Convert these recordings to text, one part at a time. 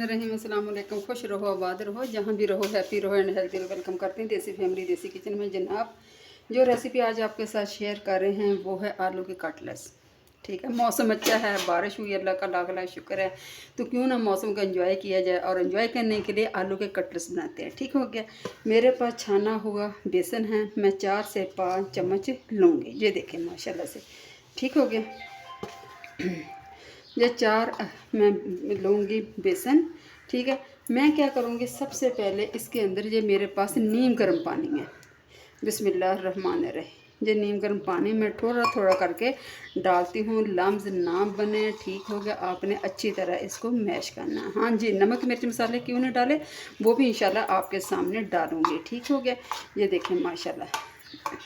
रहीम अस्सलाम वालेकुम। खुश रहो, आबाद रहो, जहाँ भी रहो हैप्पी रहो एंड हेल्थी रहो। वेलकम करते हैं देसी फैमिली देसी किचन में। जनाब, जो रेसिपी आज आपके साथ शेयर कर रहे हैं वो है आलू के कटलेट्स। ठीक है, मौसम अच्छा है, बारिश हुई, अल्लाह का लाख लाख शुक्र है। तो क्यों ना मौसम का एंजॉय किया जाए, और एंजॉय करने के लिए आलू के कटलेट्स बनाते हैं। ठीक हो गया। मेरे पास छाना हुआ बेसन है, मैं 4 से 5 चम्मच लूँगी। ये देखें माशाल्लाह से। ठीक हो गया। ये 4 मैं लूँगी बेसन। ठीक है, मैं क्या करूँगी, सबसे पहले इसके अंदर ये मेरे पास नीम गर्म पानी है। बिस्मिल्लाहिर्रहमानिर्रहीम। ये नीम गर्म पानी मैं थोड़ा थोड़ा करके डालती हूँ, लम्स ना बने। ठीक हो गया। आपने अच्छी तरह इसको मैश करना है। हाँ जी, नमक मिर्च मसाले क्यों नहीं डाले वो भी इंशाल्लाह आपके सामने डालूँगी। ठीक हो गया। ये देखें माशाल्लाह,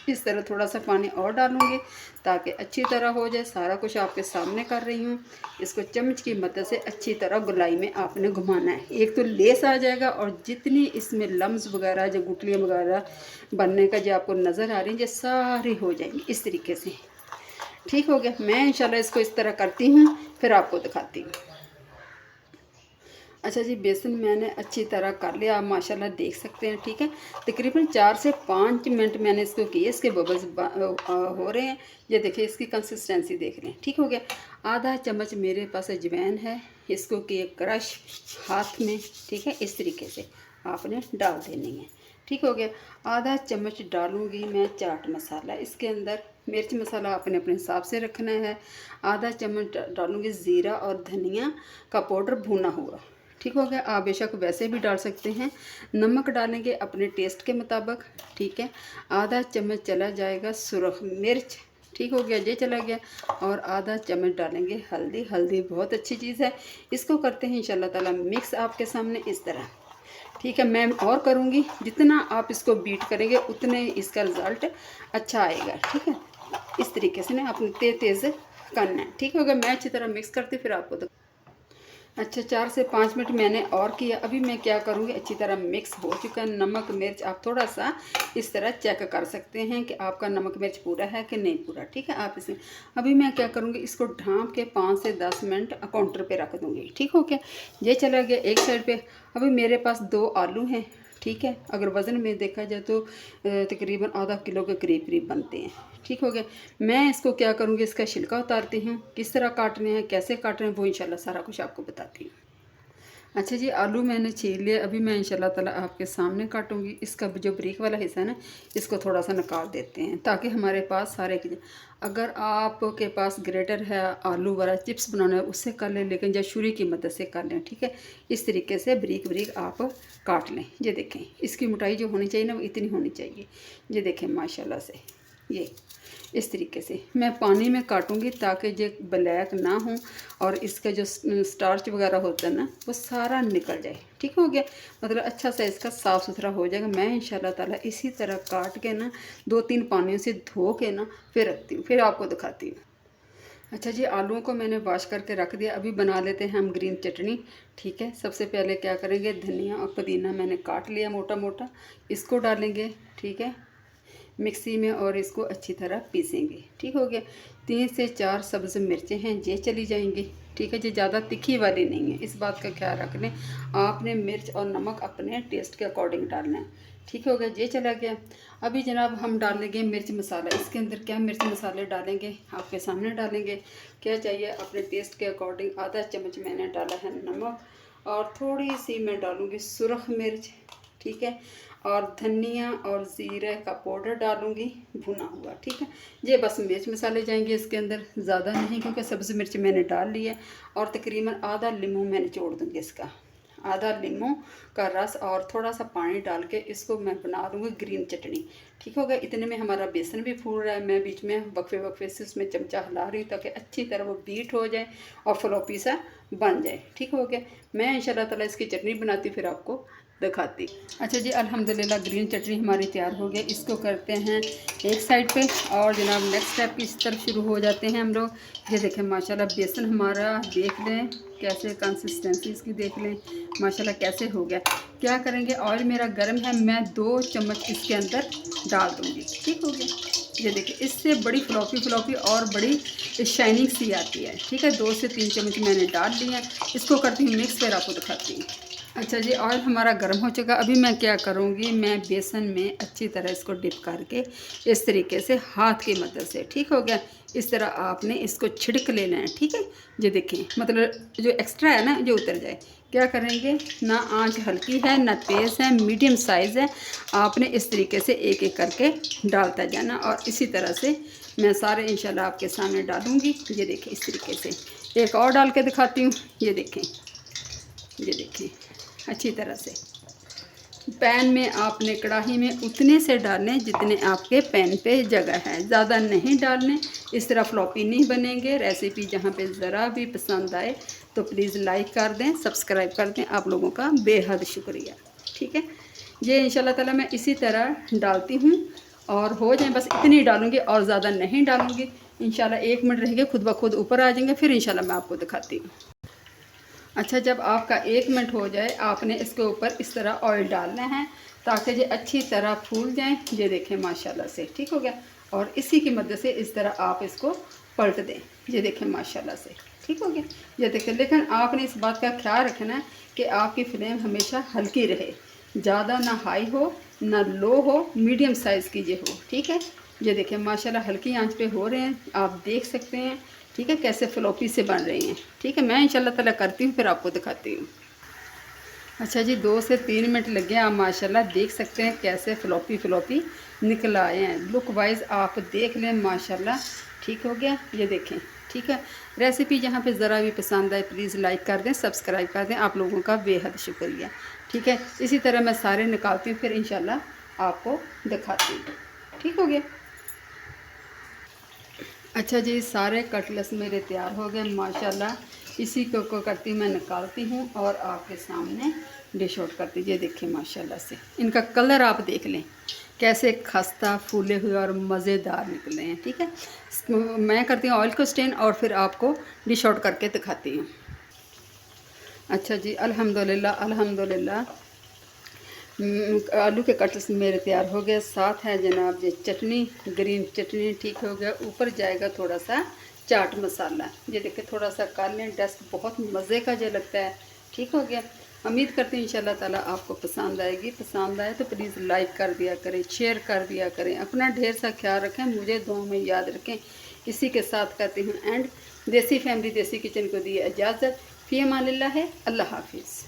इस तरह थोड़ा सा पानी और डालूँगी ताकि अच्छी तरह हो जाए। सारा कुछ आपके सामने कर रही हूँ। इसको चम्मच की मदद से अच्छी तरह गोलाई में आपने घुमाना है। एक तो लेस आ जाएगा, और जितनी इसमें लम्स वगैरह जो गुठलियाँ वगैरह बनने का जो आपको नज़र आ रही हैं, ये सारी हो जाएंगी इस तरीके से। ठीक हो गया। मैं इंशाल्लाह इसको इस तरह करती हूँ, फिर आपको दिखाती हूँ। अच्छा जी, बेसन मैंने अच्छी तरह कर लिया, आप माशाल्लाह देख सकते हैं। ठीक है, तकरीबन 4 से 5 मिनट मैंने इसको किए। इसके बबल्स हो रहे हैं। ये देखिए, इसकी कंसिस्टेंसी देख लें। ठीक हो गया। आधा चम्मच मेरे पास अजवाइन है, इसको किए क्रश हाथ में। ठीक है, इस तरीके से आपने डाल देनी है। ठीक हो गया। आधा चम्मच डालूंगी मैं चाट मसाला। इसके अंदर मिर्च मसाला आपने अपने हिसाब से रखना है। आधा चम्मच डालूंगी ज़ीरा और धनिया का पाउडर भुना हुआ। ठीक हो गया। आप बेशक वैसे भी डाल सकते हैं। नमक डालेंगे अपने टेस्ट के मुताबिक। ठीक है। आधा चम्मच चला जाएगा सुरख मिर्च। ठीक हो गया, ये चला गया। और आधा चम्मच डालेंगे हल्दी। हल्दी बहुत अच्छी चीज़ है। इसको करते हैं इंशाल्लाह ताला मिक्स आपके सामने इस तरह। ठीक है, मैं और करूँगी। जितना आप इसको बीट करेंगे उतने इसका रिज़ल्ट अच्छा आएगा। ठीक है, इस तरीके से ना अपने तेज़ करना है। ठीक हो गया। मैं अच्छी तरह मिक्स करती फिर आपको। अच्छा, 4 से 5 मिनट मैंने और किया। अभी मैं क्या करूँगी, अच्छी तरह मिक्स हो चुका है। नमक मिर्च आप थोड़ा सा इस तरह चेक कर सकते हैं कि आपका नमक मिर्च पूरा है कि नहीं पूरा। ठीक है, आप इसे अभी मैं क्या करूँगी, इसको ढाँप के 5 से 10 मिनट काउंटर पे रख दूँगी। ठीक हो गया। ये चला गया एक साइड पे। अभी मेरे पास 2 आलू हैं। ठीक है, अगर वज़न में देखा जाए तो तकरीबन आधा किलो के करीब करीब बनते हैं। ठीक हो गया। मैं इसको क्या करूँगी, इसका छिलका उतारती हूँ। किस तरह काटने हैं, कैसे काटने हैं, वो इंशाल्लाह सारा कुछ आपको बताती हूँ। अच्छा जी, आलू मैंने छील लिया। अभी मैं इंशाल्लाह ताला आपके सामने काटूंगी। इसका जो ब्रीक वाला हिस्सा है ना, इसको थोड़ा सा निकाल देते हैं ताकि हमारे पास सारे की। अगर आपके पास ग्रेटर है, आलू वाला चिप्स बनाना है उससे कर लें, लेकिन जब छुरी की मदद से कर लें। ठीक है, इस तरीके से ब्रीक ब्रीक आप काट लें। ये देखें, इसकी मोटाई जो होनी चाहिए ना, वो इतनी होनी चाहिए। ये देखें माशाल्लाह से, ये इस तरीके से मैं पानी में काटूंगी ताकि ये ब्लैक ना हो, और इसका जो स्टार्च वगैरह होता है ना, वो सारा निकल जाए। ठीक हो गया। मतलब अच्छा सा इसका साफ़ सुथरा हो जाएगा। मैं इंशाल्लाह ताला इसी तरह काट के ना 2-3 पानियों से धो के ना फिर रखती हूँ, फिर आपको दिखाती हूँ। अच्छा जी, आलूओं को मैंने वॉश करके रख दिया। अभी बना लेते हैं हम ग्रीन चटनी। ठीक है, सबसे पहले क्या करेंगे, धनिया और पुदीना मैंने काट लिया मोटा मोटा, इसको डालेंगे। ठीक है, मिक्सी में, और इसको अच्छी तरह पीसेंगे। ठीक हो गया। 3 से 4 सब्ज़ मिर्चें हैं, ये चली जाएंगी। ठीक है, ये ज़्यादा तीखी वाली नहीं है, इस बात का ख्याल रख लें। आपने मिर्च और नमक अपने टेस्ट के अकॉर्डिंग डालना है। ठीक हो गया, ये चला गया। अभी जनाब हम डालेंगे मिर्च मसाला। इसके अंदर क्या मिर्च मसाले डालेंगे, आपके सामने डालेंगे। क्या चाहिए अपने टेस्ट के अकॉर्डिंग। आधा चम्मच मैंने डाला है नमक, और थोड़ी सी मैं डालूँगी सुरख मिर्च। ठीक है, और धनिया और ज़ीरे का पाउडर डालूंगी भुना हुआ। ठीक है, ये बस मिर्च मसाले जाएंगे इसके अंदर, ज़्यादा नहीं, क्योंकि सब्ज़ी मिर्च मैंने डाल ली है। और तकरीबन आधा लीमू मैं निचोड़ दूँगी इसका, आधा लीमू का रस, और थोड़ा सा पानी डाल के इसको मैं बना लूँगी ग्रीन चटनी। ठीक हो गया। इतने में हमारा बेसन भी फूल रहा है। मैं बीच में वक्फे वक्फे से उसमें चमचा हिला रही हूँ ताकि अच्छी तरह वो बीट हो जाए और फ्लोपी सा बन जाए। ठीक हो गया। मैं इंशाल्लाह ताला इसकी चटनी बनाती फिर आपको दिखाती। अच्छा जी, अल्हम्दुलिल्लाह ग्रीन चटनी हमारी तैयार हो गई। इसको करते हैं एक साइड पे, और जनाब नेक्स्ट स्टेप की तरफ शुरू हो जाते हैं हम लोग। ये देखें माशाल्लाह, बेसन हमारा देख लें कैसे, कंसिस्टेंसी इसकी देख लें माशाल्लाह कैसे हो गया। क्या करेंगे, ऑयल मेरा गर्म है, मैं 2 चम्मच इसके अंदर डाल दूँगी। ठीक हो गया। ये देखिए, इससे बड़ी फ्लॉपी और बड़ी शाइनिंग सी आती है। ठीक है, 2 से 3 चम्मच मैंने डाल लिए हैं। इसको करती हूँ मिक्स, फिर आपको दिखाती हूँ। अच्छा जी, ऑयल हमारा गर्म हो चुका। अभी मैं क्या करूँगी, मैं बेसन में अच्छी तरह इसको डिप करके इस तरीके से हाथ की मदद से, ठीक हो गया, इस तरह आपने इसको छिड़क लेना है। ठीक है, ये देखें, मतलब जो एक्स्ट्रा है ना, जो उतर जाए। क्या करेंगे, ना आंच हल्की है ना तेज़ है, मीडियम साइज़ है। आपने इस तरीके से एक एक करके डालता जाना, और इसी तरह से मैं सारे इंशाल्लाह आपके सामने डालूँगी। ये देखें, इस तरीके से एक और डाल के दिखाती हूँ। ये देखें, ये देखें, अच्छी तरह से पैन में आपने, कढ़ाई में उतने से डालने जितने आपके पैन पे जगह है, ज़्यादा नहीं डालने। इस तरह फ्लॉपी नहीं बनेंगे। रेसिपी जहाँ पे ज़रा भी पसंद आए तो प्लीज़ लाइक कर दें, सब्सक्राइब कर दें। आप लोगों का बेहद शुक्रिया। ठीक है, ये इंशाल्लाह ताला मैं इसी तरह डालती हूँ, और हो जाए बस इतनी डालूँगी और ज़्यादा नहीं डालूँगी। इंशाल्लाह 1 मिनट रहेंगे, खुद ब खुद ऊपर आ जाएंगे। फिर इंशाल्लाह मैं आपको दिखाती हूँ। अच्छा, जब आपका 1 मिनट हो जाए, आपने इसके ऊपर इस तरह ऑयल डालना है ताकि ये अच्छी तरह फूल जाएं। ये देखें माशाल्लाह से, ठीक हो गया। और इसी की मदद से इस तरह आप इसको पलट दें। ये देखें माशाल्लाह से, ठीक हो गया। ये देखें, लेकिन आपने इस बात का ख्याल रखना है कि आपकी फ्लेम हमेशा हल्की रहे, ज़्यादा ना हाई हो ना लो हो, मीडियम साइज़ की ये हो। ठीक है, ये देखें माशाल्लाह हल्की आंच पे हो रहे हैं, आप देख सकते हैं। ठीक है, कैसे फ्लॉपी से बन रही हैं। ठीक है, मैं इंशाल्लाह ताला करती हूँ, फिर आपको दिखाती हूँ। अच्छा जी, 2 से 3 मिनट लगे। आप माशाल्लाह देख सकते हैं कैसे फ्लॉपी निकल आए हैं। लुक वाइज आप देख लें माशाल्लाह, ठीक हो गया। ये देखें, ठीक है। रेसिपी जहाँ पे ज़रा भी पसंद आए प्लीज़ लाइक कर दें, सब्सक्राइब कर दें। आप लोगों का बेहद शुक्रिया। ठीक है, इसी तरह मैं सारे निकालती हूँ, फिर इंशाल्लाह आपको दिखाती हूँ। ठीक हो गया। अच्छा जी, सारे कटलेट्स मेरे तैयार हो गए माशाल्लाह। इसी को करती मैं निकालती हूँ और आपके सामने डिश आउट करती। ये देखिए माशाल्लाह से इनका कलर आप देख लें कैसे खस्ता फूले हुए और मज़ेदार निकले हैं। ठीक है, मैं करती हूँ ऑयल को स्टेन और फिर आपको डिश आउट करके दिखाती हूँ। अच्छा जी, अल्हम्दुलिल्लाह अल्हम्दुलिल्लाह, आलू के कटलेट्स मेरे तैयार हो गए। साथ है जनाब ये चटनी, ग्रीन चटनी, ठीक हो गया। ऊपर जाएगा थोड़ा सा चाट मसाला। ये देखिए थोड़ा सा कर लें, डस्ट बहुत मज़े का जो लगता है। ठीक हो गया। उम्मीद करती हूँ इंशाल्लाह ताला आपको पसंद आएगी। पसंद आए तो प्लीज़ लाइक कर दिया करें, शेयर कर दिया करें। अपना ढेर सा ख्याल रखें, मुझे दुआ में याद रखें। इसी के साथ करती हूँ एंड। देसी फैमिली देसी किचन को दी इजाज़त। फ़ी अमानिल्लाह है, अल्लाह हाफिज़।